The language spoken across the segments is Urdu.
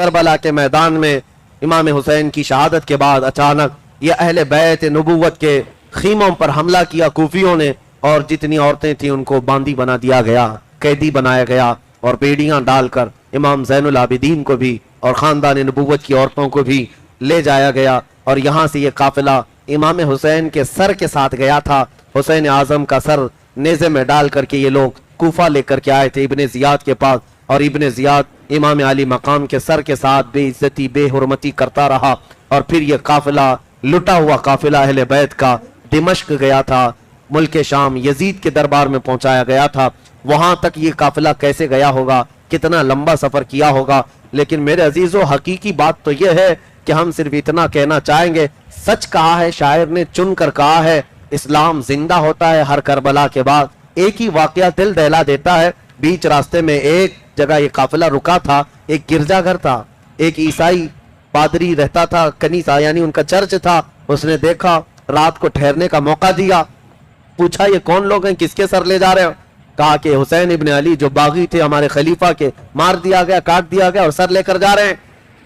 کربلا کے میدان میں امام حسین کی شہادت کے بعد اچانک یہ اہل بیت نبوت کے خیموں پر حملہ کیا کوفیوں نے، اور جتنی عورتیں تھیں ان کو باندی بنا دیا گیا، قیدی بنایا گیا، اور بیڑیاں ڈال کر امام زین العابدین کو بھی اور خاندان نبوت کی عورتوں کو بھی لے جایا گیا۔ اور یہاں سے یہ قافلہ امام حسین کے سر کے ساتھ گیا تھا۔ حسین اعظم کا سر نیزے میں ڈال کر کے یہ لوگ کوفہ لے کر کے آئے تھے ابن زیاد کے پاس، اور ابن زیاد امام علی مقام کے سر کے ساتھ بے عزتی بے حرمتی کرتا رہا، اور پھر یہ قافلہ لٹا ہوا قافلہ اہل بیت کا دمشق گیا تھا، ملک شام یزید کے دربار میں پہنچایا گیا تھا۔ وہاں تک یہ قافلہ کیسے گیا ہوگا، کتنا لمبا سفر کیا ہوگا، لیکن میرے عزیزو حقیقی بات تو یہ ہے کہ ہم صرف اتنا کہنا چاہیں گے، سچ کہا ہے شاعر نے، چن کر کہا ہے، اسلام زندہ ہوتا ہے ہر کربلا کے بعد۔ ایک ہی واقعہ دل دہلا دیتا ہے، بیچ راستے میں ایک جگہ یہ قافلہ رکا تھا، ایک گرجا گھر تھا، ایک عیسائی پادری رہتا تھا، کنیسہ یعنی ان کا چرچ تھا، اس نے دیکھا، رات کو ٹھہرنے کا موقع دیا، پوچھا یہ کون لوگ ہیں، کس کے سر لے جا رہے ہو؟ کہا کہ حسین ابن علی جو باغی تھے ہمارے خلیفہ کے، مار دیا گیا، کاٹ دیا گیا اور سر لے کر جا رہے ہیں۔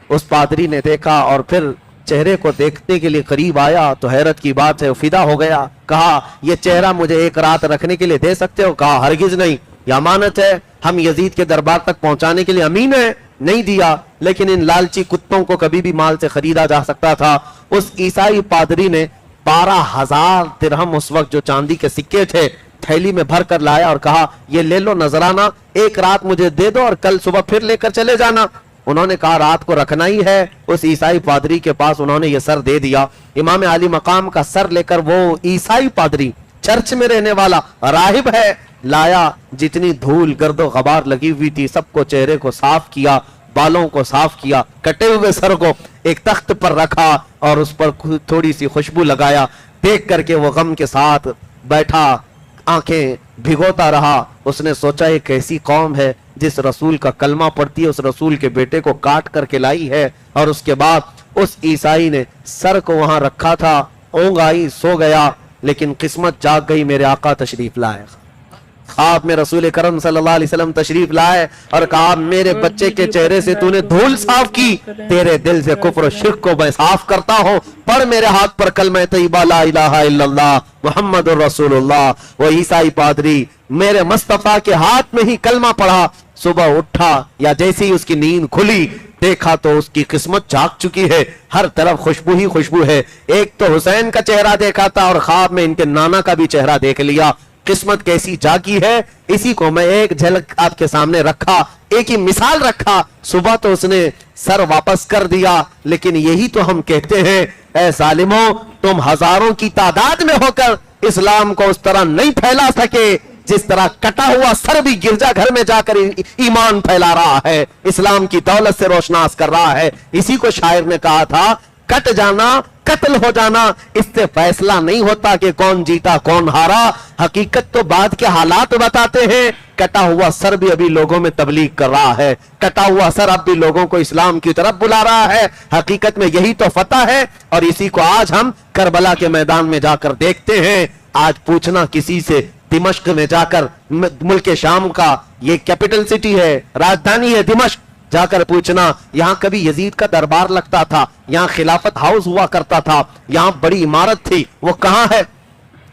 اس پادری نے دیکھا اور پھر چہرے کو دیکھنے کے لیے قریب آیا تو حیرت کی بات ہے، فدا ہو گیا، کہا یہ چہرہ مجھے ایک رات رکھنے کے لیے دے سکتے ہو؟ کہا ہرگز نہیں، یہ امانت ہے، ہم یزید کے دربار تک پہنچانے کے لیے امین ہے۔ نہیں دیا، لیکن ان لالچی کتوں کو کبھی بھی مال سے خریدا جا سکتا تھا۔ اس عیسائی پادری نے 12,000 درہم اس وقت جو چاندی کے سکے تھے تھیلی میں بھر کر لایا اور کہا یہ لے لو نذرانہ، ایک رات مجھے دے دو اور کل صبح پھر لے کر چلے جانا۔ انہوں نے کہا رات کو رکھنا ہی ہے، اس عیسائی پادری کے پاس انہوں نے یہ سر دے دیا۔ امام علی مقام کا سر لے کر وہ عیسائی پادری چرچ میں رہنے والا راہب ہے، لایا، جتنی دھول گرد و غبار لگی ہوئی تھی سب کو، چہرے کو صاف کیا، بالوں کو صاف کیا، کٹے ہوئے سر کو ایک تخت پر رکھا اور اس پر تھوڑی سی خوشبو لگایا، دیکھ کر کے وہ غم کے ساتھ بیٹھا، آنکھیں بھگوتا رہا۔ اس نے سوچا یہ کیسی قوم ہے جس رسول کا کلمہ پڑھتی ہے، اس رسول کے بیٹے کو کاٹ کر کے لائی ہے۔ اور اس کے بعد اس عیسائی نے سر کو وہاں رکھا تھا، اونگ آئی، سو گیا، لیکن قسمت جاگ گئی، میرے آقا تشریف لائے، خواب میں رسول کرم صلی اللہ علیہ وسلم تشریف لائے اور کہا میرے بچے کے چہرے سے تو نے دھول صاف کی، تیرے دل سے کفر و شرک کو میں صاف کرتا ہوں، پڑھ میرے ہاتھ پر کلمہ طیبہ لا الہ الا اللہ محمد الرسول اللہ۔ وہ عیسائی پادری میرے مصطفیٰ کے ہاتھ میں ہی کلمہ پڑھا، صبح اٹھا یا جیسی اس کی نیند کھلی دیکھا تو اس کی قسمت جاگ چکی ہے، ہر طرف خوشبو ہی خوشبو ہے۔ ایک تو حسین کا چہرہ دیکھا تھا اور خواب میں ان کے نانا کا بھی چہرہ دیکھ لیا، قسمت کیسی جاگی ہے، اسی کو میں ایک جھلک آپ کے سامنے رکھا، ایک ہی مثال رکھا۔ صبح تو اس نے سر واپس کر دیا، لیکن یہی تو ہم کہتے ہیں اے ظالموں، تم ہزاروں کی تعداد میں ہو کر اسلام کو اس طرح نہیں پھیلا سکے جس طرح کٹا ہوا سر بھی گرجا گھر میں جا کر ایمان پھیلا رہا ہے، اسلام کی دولت سے روشناس کر رہا ہے۔ اسی کو شاعر نے کہا تھا کٹ جانا قتل ہو جانا اس سے فیصلہ نہیں ہوتا کہ کون جیتا کون ہارا، حقیقت تو بعد کے حالات بتاتے ہیں۔ کٹا ہوا سر بھی ابھی لوگوں میں تبلیغ کر رہا ہے، کٹا ہوا سر اب بھی لوگوں کو اسلام کی طرف بلا رہا ہے، حقیقت میں یہی تو فتح ہے، اور اسی کو آج ہم کربلا کے میدان میں جا کر دیکھتے ہیں۔ آج پوچھنا کسی سے دمشق میں جا کر، ملک شام کا یہ کیپٹل سٹی ہے، راجدھانی ہے دمشق، جا کر پوچھنا یہاں کبھی یزید کا دربار لگتا تھا، یہاں خلافت ہاؤس ہوا کرتا تھا، یہاں بڑی عمارت تھی، وہ کہاں ہے؟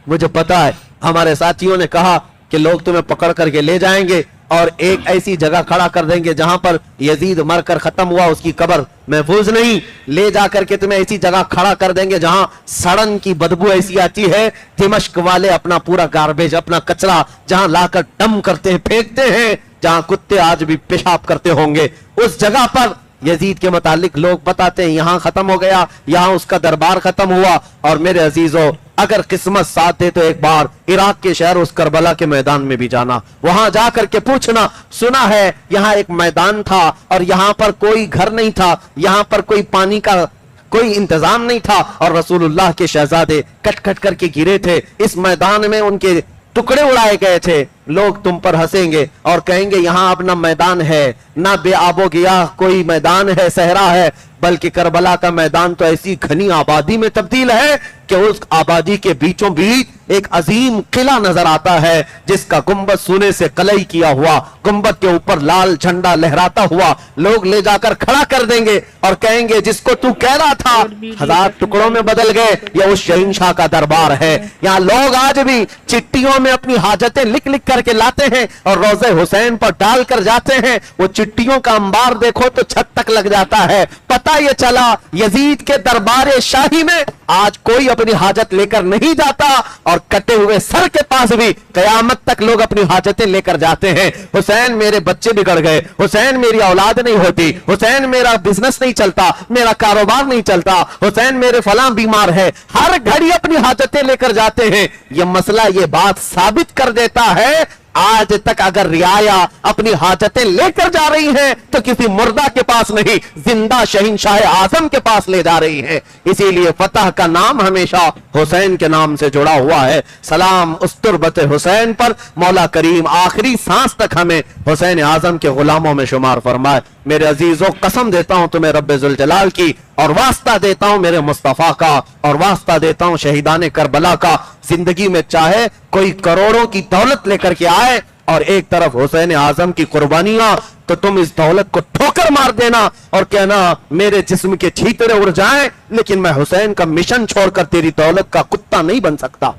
مجھے پتا ہے ہمارے ساتھیوں نے کہا کہ لوگ تمہیں پکڑ کر کے لے جائیں گے اور ایک ایسی جگہ کھڑا کر دیں گے جہاں پر یزید مر کر ختم ہوا، اس کی قبر محفوظ نہیں، لے جا کر کے تمہیں ایسی جگہ کھڑا کر دیں گے جہاں سڑن کی بدبو ایسی آتی ہے، دمشق والے اپنا پورا گاربیج، اپنا کچرا جہاں لا کر ڈم کرتے ہیں، پھینکتے ہیں، جہاں کتے آج بھی پیشاب کرتے ہوں گے، اس جگہ پر یزید کے متعلق لوگ بتاتے ہیں یہاں ختم ہو گیا، یہاں اس کا دربار ختم ہوا۔ اور میرے عزیزو اگر قسمت ساتھ دے تو ایک بار عراق کے شہر اس کربلا کے میدان میں بھی جانا، وہاں جا کر کے پوچھنا، سنا ہے یہاں ایک میدان تھا اور یہاں پر کوئی گھر نہیں تھا، یہاں پر کوئی پانی کا کوئی انتظام نہیں تھا، اور رسول اللہ کے شہزادے کٹ کٹ کر کے گرے تھے، اس میدان میں ان کے ٹکڑے اڑائے گئے تھے، لوگ تم پر ہنسیں گے اور کہیں گے یہاں اب نہ میدان ہے، نہ بے آب و گیا کوئی میدان ہے، صحرا ہے، بلکہ کربلا کا میدان تو ایسی گھنی آبادی میں تبدیل ہے کہ اس آبادی کے بیچوں بیچ ایک عظیم قلعہ نظر آتا ہے جس کا گنبد سونے سے کلئی کیا ہوا, گنبد کے اوپر لال جھنڈا لہراتا ہوا. لوگ لے جا کر کھڑا کر دیں گے اور کہیں گے جس کو تو کہہ رہا تھا ہزار ٹکڑوں میں بدل گئے, یہ اس شہنشاہ کا دربار ہے. یہاں لوگ آج بھی چٹیوں میں اپنی حاجتیں لکھ لکھ کر کے لاتے ہیں اور روضہ حسین پر ڈال کر جاتے ہیں. وہ چٹیوں کا انبار دیکھو تو چھت تک لگ جاتا ہے. پتہ یہ چلا یزید کے دربار شاہی میں آج کوئی اپنی حاجت لے کر نہیں جاتا, اور کٹے ہوئے سر کے پاس بھی قیامت تک لوگ اپنی حاجتیں لے کر جاتے ہیں. حسین میرے بچے بگڑ گئے, حسین میری اولاد نہیں ہوتی, حسین میرا بزنس نہیں چلتا, میرا کاروبار نہیں چلتا, حسین میرے فلاں بیمار ہے. ہر گھڑی اپنی حاجتیں لے کر جاتے ہیں. یہ مسئلہ یہ بات ثابت کر دیتا ہے آج تک اگر رعایا اپنی حاجتیں لے کر جا رہی ہیں تو کسی مردہ کے پاس نہیں, زندہ شہنشاہ اعظم کے پاس لے جا رہی ہے. اسی لیے فتح کا نام ہمیشہ حسین کے نام سے جڑا ہوا ہے. سلام اس تربت حسین پر, مولا کریم آخری سانس تک ہمیں حسین اعظم کے غلاموں میں شمار فرمائے. میرے عزیزوں, قسم دیتا ہوں تمہیں رب ذوالجلال کی, اور واسطہ دیتا ہوں میرے مصطفیٰ کا, اور واسطہ دیتا ہوں شہیدان کربلا کا, زندگی میں چاہے کوئی کروڑوں کی دولت لے کر کے آئے اور ایک طرف حسین اعظم کی قربانیاں, تو تم اس دولت کو ٹھوکر مار دینا اور کہنا میرے جسم کے چھیترے اڑ جائیں, لیکن میں حسین کا مشن چھوڑ کر تیری دولت کا کتا نہیں بن سکتا.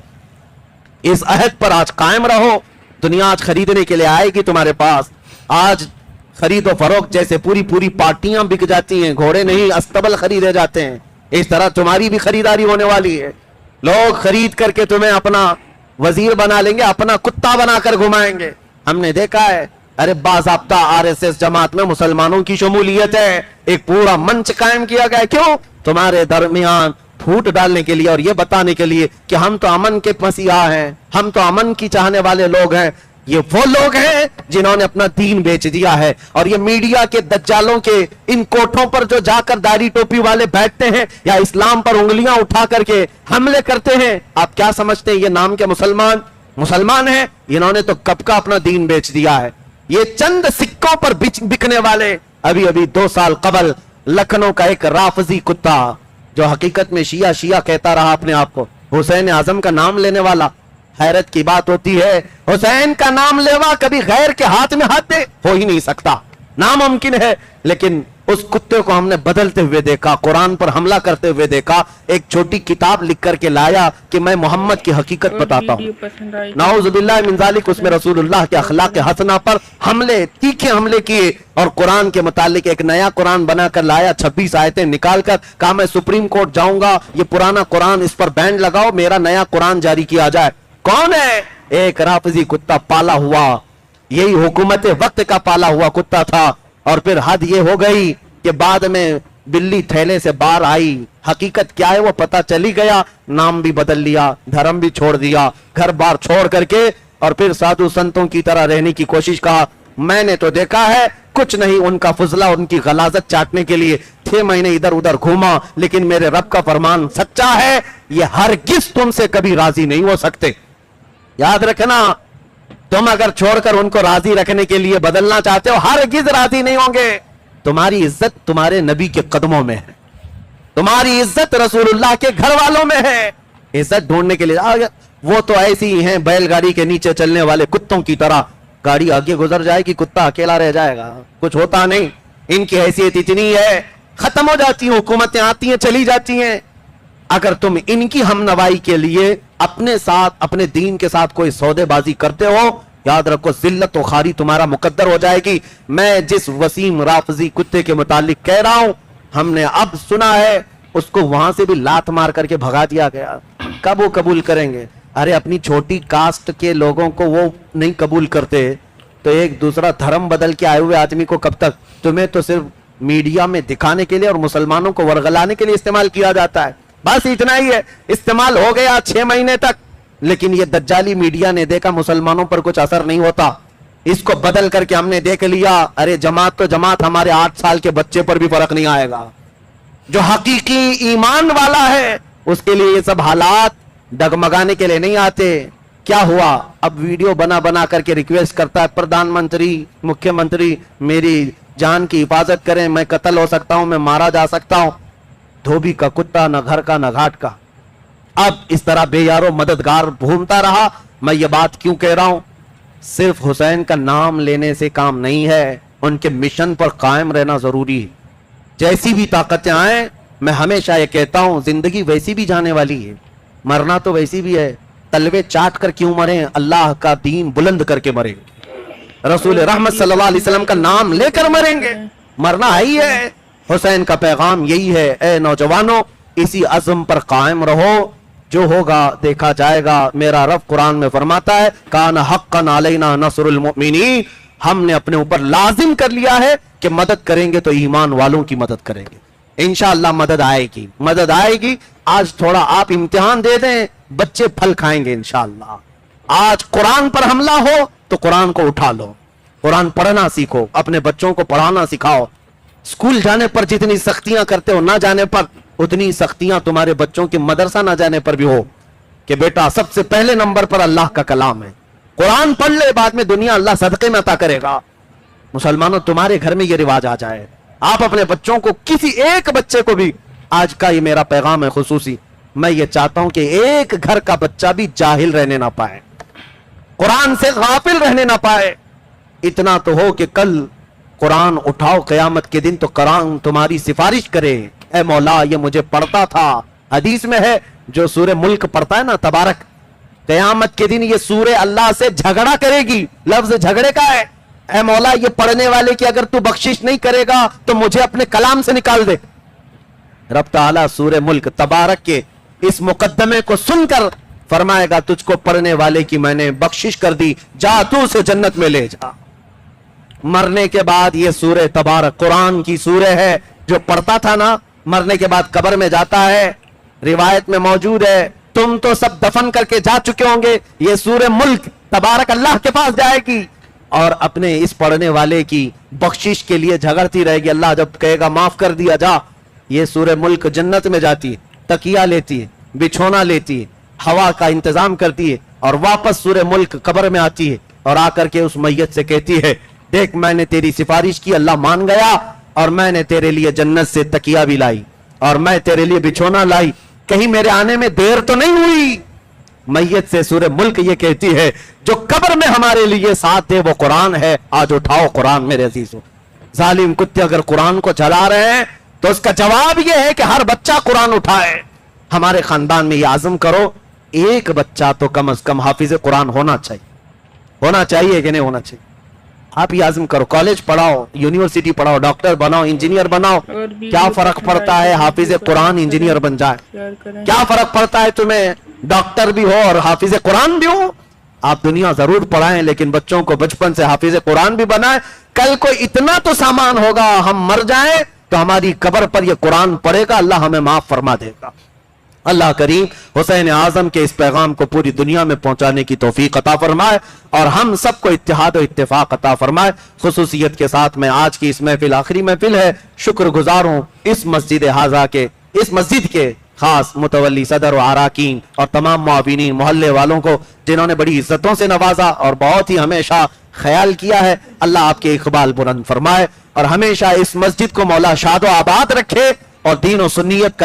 اس عہد پر آج قائم رہو. دنیا آج خریدنے کے لیے آئے گی تمہارے پاس. آج خرید و فروخت جیسے پوری پارٹیاں بک جاتی ہیں, گھوڑے نہیں استبل خریدے جاتے ہیں, اس طرح تمہاری بھی خریداری ہونے والی ہے. لوگ خرید کر کے تمہیں اپنا وزیر بنا لیں گے, اپنا کتا بنا کر گھمائیں گے. ہم نے دیکھا ہے, ارے باضابطہ RSS جماعت میں مسلمانوں کی شمولیت ہے, ایک پورا منچ قائم کیا گیا. کیوں؟ تمہارے درمیان پھوٹ ڈالنے کے لیے اور یہ بتانے کے لیے کہ ہم تو امن کے مسیحا ہیں, ہم تو امن کی چاہنے والے لوگ ہیں. یہ وہ لوگ ہیں جنہوں نے اپنا دین بیچ دیا ہے, اور یہ میڈیا کے دجالوں کے ان کوٹھوں پر جو جا کر داڑھی ٹوپی والے بیٹھتے ہیں یا اسلام پر انگلیاں اٹھا کر کے حملے کرتے ہیں, آپ کیا سمجھتے ہیں یہ نام کے مسلمان ہیں؟ انہوں نے تو کب کا اپنا دین بیچ دیا ہے. یہ چند سکوں پر بکنے والے. ابھی 2 سال قبل لکھنؤ کا ایک رافضی کتا جو حقیقت میں شیعہ کہتا رہا اپنے آپ کو, حسین اعظم کا نام لینے والا. حیرت کی بات ہوتی ہے, حسین کا نام لیوا کبھی غیر کے ہاتھ میں ہاتھ دے, ہو ہی نہیں سکتا, ناممکن ہے. لیکن اس کتے کو ہم نے بدلتے ہوئے دیکھا, قرآن پر حملہ کرتے ہوئے دیکھا, ایک چھوٹی کتاب لکھ کر کے لایا کہ میں محمد کی حقیقت بتاتا ہوں. نعوذ باللہ من ذالک, اس میں رسول اللہ کے اخلاق حسنہ پر حملے, تیکھے حملے کیے, اور قرآن کے متعلق ایک نیا قرآن بنا کر لایا, 26 آیتیں نکال کر, کہا میں سپریم کورٹ جاؤں گا, یہ پرانا قرآن اس پر بینڈ لگاؤ, میرا نیا قرآن جاری کیا جائے. کون ہے؟ ایک رافضی کتا پالا ہوا, یہی حکومت وقت کا پالا ہوا کتا تھا. اور پھر حد یہ ہو گئی کہ بعد میں بلی تھیلے سے باہر آئی, حقیقت کیا ہے وہ پتا چلی گیا, نام بھی بدل لیا, دھرم بھی چھوڑ دیا, گھر بار چھوڑ کر کے, اور پھر سادھو سنتوں کی طرح رہنے کی کوشش. کہا میں نے تو دیکھا ہے کچھ نہیں, ان کا فضلہ ان کی غلاظت چاٹنے کے لیے 6 مہینے ادھر ادھر گھوما, لیکن میرے رب کا فرمان سچا ہے, یہ ہرگز تم سے کبھی راضی نہیں ہو سکتے. یاد رکھنا, تم اگر چھوڑ کر ان کو راضی رکھنے کے لیے بدلنا چاہتے ہو, ہرگز راضی نہیں ہوں گے. تمہاری عزت تمہارے نبی کے قدموں میں ہے, تمہاری عزت رسول اللہ کے گھر والوں میں ہے. عزت ڈھونڈنے کے لیے وہ تو ایسی ہی ہیں بیل گاڑی کے نیچے چلنے والے کتوں کی طرح, گاڑی آگے گزر جائے گی, کتا اکیلا رہ جائے گا, کچھ ہوتا نہیں. ان کی حیثیت اتنی ہے, ختم ہو جاتی ہیں, حکومتیں آتی ہیں چلی جاتی ہیں. اگر تم ان کی ہم نوائی کے لیے اپنے ساتھ, اپنے دین کے ساتھ کوئی سودے بازی کرتے ہو, یاد رکھو ذلت و خواری تمہارا مقدر ہو جائے گی. میں جس وسیم رافضی کتے کے متعلق کہہ رہا ہوں, ہم نے اب سنا ہے اس کو وہاں سے بھی لات مار کر کے بھگا دیا گیا. کب وہ قبول کریں گے؟ ارے اپنی چھوٹی کاسٹ کے لوگوں کو وہ نہیں قبول کرتے, تو ایک دوسرا دھرم بدل کے آئے ہوئے آدمی کو کب تک؟ تمہیں تو صرف میڈیا میں دکھانے کے لیے اور مسلمانوں کو ورغلانے کے لیے استعمال کیا جاتا ہے, بس اتنا ہی ہے. استعمال ہو گیا 6 مہینے تک, لیکن یہ دجالی میڈیا نے دیکھا مسلمانوں پر کچھ اثر نہیں ہوتا, اس کو بدل کر کے ہم نے دیکھ لیا. ارے جماعت تو جماعت, ہمارے 8 سال کے بچے پر بھی فرق نہیں آئے گا. جو حقیقی ایمان والا ہے اس کے لیے یہ سب حالات ڈگمگانے کے لیے نہیں آتے. کیا ہوا؟ اب ویڈیو بنا کر کے ریکویسٹ کرتا ہے پردھان منتری, مکھیہ منتری, میری جان کی حفاظت کریں, میں قتل ہو سکتا ہوں, میں مارا جا سکتا ہوں. دھوبی کا کتا, نہ گھر کا نہ گھاٹ کا. اب اس طرح بے یارو مددگار ڈھونڈتا رہا. میں یہ بات کیوں کہہ رہا ہوں؟ صرف حسین کا نام لینے سے کام نہیں ہے, ان کے مشن پر قائم رہنا ضروری ہے. جیسی بھی طاقتیں آئیں, میں ہمیشہ یہ کہتا ہوں زندگی ویسی بھی جانے والی ہے, مرنا تو ویسی بھی ہے. تلوے چاٹ کر کیوں مریں, اللہ کا دین بلند کر کے مریں گے, رسول رحمت صلی اللہ علیہ وسلم کا نام لے کر مریں گے. مرنا ہی ہے. حسین کا پیغام یہی ہے, اے نوجوانوں اسی عزم پر قائم رہو, جو ہوگا دیکھا جائے گا. میرا رب قرآن میں فرماتا ہے کان حقا علینا نصر المؤمنین, ہم نے اپنے اوپر لازم کر لیا ہے کہ مدد کریں گے تو ایمان والوں کی مدد کریں گے. انشاءاللہ مدد آئے گی, مدد آئے گی. آج تھوڑا آپ امتحان دے دیں, بچے پھل کھائیں گے انشاءاللہ. آج قرآن پر حملہ ہو تو قرآن کو اٹھا لو, قرآن پڑھنا سیکھو, اپنے بچوں کو پڑھانا سکھاؤ. اسکول جانے پر جتنی سختیاں کرتے ہو, نہ جانے پر اتنی سختیاں تمہارے بچوں کے مدرسہ نہ جانے پر بھی ہو, کہ بیٹا سب سے پہلے نمبر پر اللہ کا کلام ہے, قرآن پڑھ لے, بعد میں دنیا اللہ صدقے میں عطا کرے گا. مسلمانوں تمہارے گھر میں یہ رواج آ جائے. آپ اپنے بچوں کو, کسی ایک بچے کو بھی, آج کا یہ میرا پیغام ہے خصوصی, میں یہ چاہتا ہوں کہ ایک گھر کا بچہ بھی جاہل رہنے نہ پائے, قرآن سے غافل رہنے نہ پائے. اتنا تو ہو کہ کل قرآن اٹھاؤ قیامت کے دن تو قرآن تمہاری سفارش کرے, اے مولا یہ مجھے پڑھتا تھا. حدیث میں ہے جو سورہ ملک پڑھتا ہے نا تبارک, قیامت کے دن یہ سورہ اللہ سے جھگڑا کرے گی. لفظ جھگڑے کا ہے, اے مولا یہ پڑھنے والے کی اگر تو بخشش نہیں کرے گا تو مجھے اپنے کلام سے نکال دے. رب تعالیٰ سورہ ملک تبارک کے اس مقدمے کو سن کر فرمائے گا تجھ کو پڑھنے والے کی میں نے بخشش کر دی, جا تو اسے جنت میں لے جا. مرنے کے بعد یہ سورہ تبارک قرآن کی سورہ ہے, جو پڑھتا تھا نا, مرنے کے بعد قبر میں جاتا ہے, روایت میں موجود ہے, تم تو سب دفن کر کے جا چکے ہوں گے, یہ سورہ ملک تبارک اللہ کے پاس جائے گی اور اپنے اس پڑھنے والے کی بخشش کے لیے جھگڑتی رہے گی. اللہ جب کہے گا معاف کر دیا جا, یہ سورہ ملک جنت میں جاتی ہے, تکیہ لیتی ہے, بچھونا لیتی ہے, ہوا کا انتظام کرتی ہے, اور واپس سورہ ملک قبر میں آتی ہے, اور آ کر کے اس میت سے کہتی ہے دیکھ میں نے تیری سفارش کی, اللہ مان گیا, اور میں نے تیرے لیے جنت سے تکیہ بھی لائی, اور میں تیرے لیے بچھونا لائی, کہیں میرے آنے میں دیر تو نہیں ہوئی. میت سے سورہ ملک یہ کہتی ہے جو قبر میں ہمارے لیے ساتھ دے وہ قرآن ہے, آج اٹھاؤ قرآن میرے عزیزوں. ظالم کتے اگر قرآن کو جلا رہے ہیں تو اس کا جواب یہ ہے کہ ہر بچہ قرآن اٹھائے. ہمارے خاندان میں یہ عزم کرو, ایک بچہ تو کم از کم حافظ قرآن ہونا چاہیے. ہونا چاہیے کہ نہیں ہونا چاہیے؟ آپ یہ عزم کرو, کالج پڑھاؤ, یونیورسٹی پڑھاؤ, ڈاکٹر بناؤ, انجینئر بناؤ. کیا فرق پڑتا ہے حافظ قرآن انجینئر بن جائے؟ کیا فرق پڑتا ہے تمہیں ڈاکٹر بھی ہو اور حافظ قرآن بھی ہو؟ آپ دنیا ضرور پڑھائیں لیکن بچوں کو بچپن سے حافظ قرآن بھی بنائیں. کل کو اتنا تو سامان ہوگا, ہم مر جائیں تو ہماری قبر پر یہ قرآن پڑے گا, اللہ ہمیں معاف فرما دے گا. اللہ کریم حسین اعظم کے اس پیغام کو پوری دنیا میں پہنچانے کی توفیق عطا فرمائے, اور ہم سب کو اتحاد و اتفاق عطا فرمائے. خصوصیت کے ساتھ میں آج کی اس محفل آخری محفل ہے, شکر گزار ہوں اس مسجد حاضہ کے, اس مسجد کے خاص متولی صدر و عراقین اور تمام معاونین محلے والوں کو جنہوں نے بڑی عزتوں سے نوازا اور بہت ہی ہمیشہ خیال کیا ہے. اللہ آپ کے اقبال بلند فرمائے اور ہمیشہ اس مسجد کو مولا شاد و آباد رکھے اور دین و سنیت کا